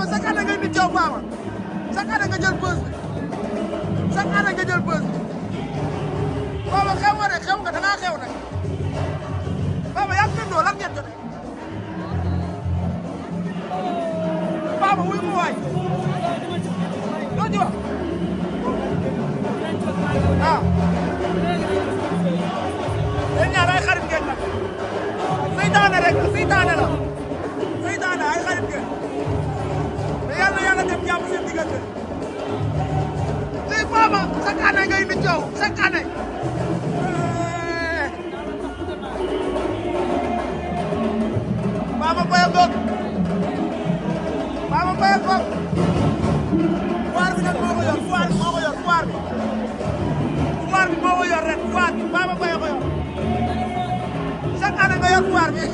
Baba chaque année ngay nit coow Baba chaque année nga jël bës bi chaque année nga jël bës bi Baba xew nga rek xew nga da ngaa xew nag Baba yaa ngi bindoo lan ngeen jotee Baba wuy mu waay loo ci wax ah yéen ñaar ay xarit ngeen nag seytaane rek la seytaane la seytaane ay xarit ngeen mais yàlla na yàlla def jàmm seen diggante tey Baba chaque année ngay indi coow chaque année Baba Boye Ngok Baba Boye Ngok foire bi nag moo ko yor foire bi moo ko yor foire bi moo ko yor rek foire bi Baba Boye ko yor chaque année nga yor foire bi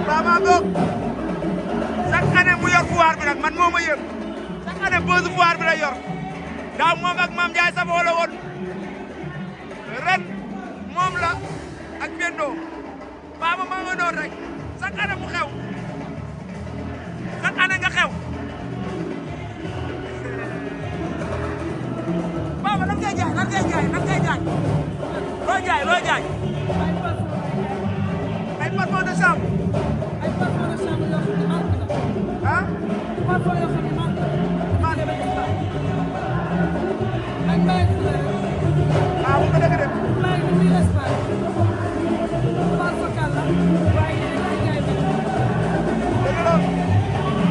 Baba Ngok chaque année mu yor foire bi nag man moo ma yëg chaque année boosu foire bi la yor daaw moom ak Mame Ndiaye Savon la woon ren moom la ak Bendo Baba maa nga doon rek chaque année mu xew chaque année nga xew Baba lan ngay jaay lan ngay jaay lan ngay jaay loo jaay loo jaay ay parfum de chambre ay parfum de chambre yoo xam ne manque na ah parfum yoo xam ne manque na ak mbay ah bu ko dëgg de mbay bi muy Espagne parfakal la waaye yéen a jaay bi dëgg la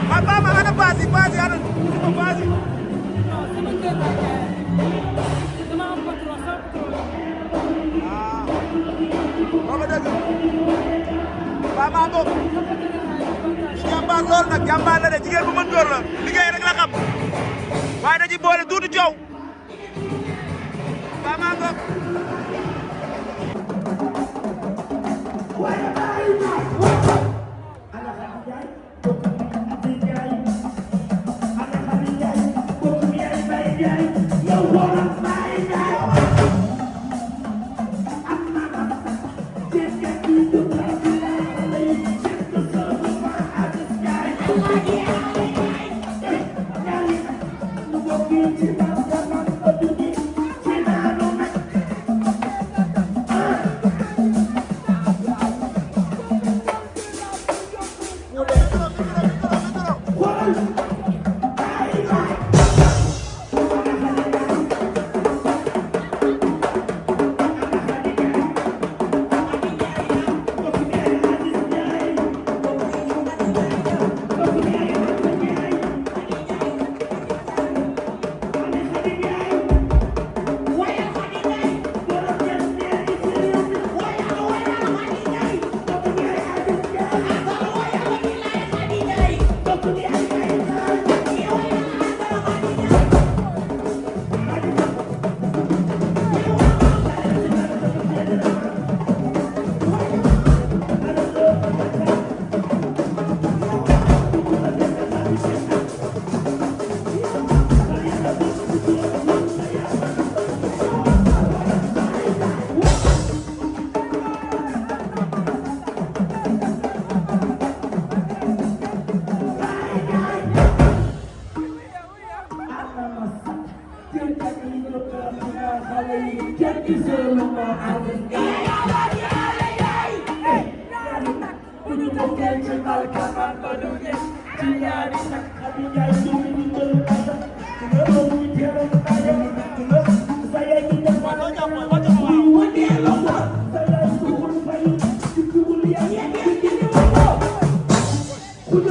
waaw Baba ana baas yi ana ko baas yi non sama kër laa jaay dama am patron sama patron ah boo ko dëgg Baba Ngok jàmbaar lool nag jàmbaar la de jigéen bu mën góor la liggéey rek la xam waaye da ci boole tuuti coow Baba Ngok Kudu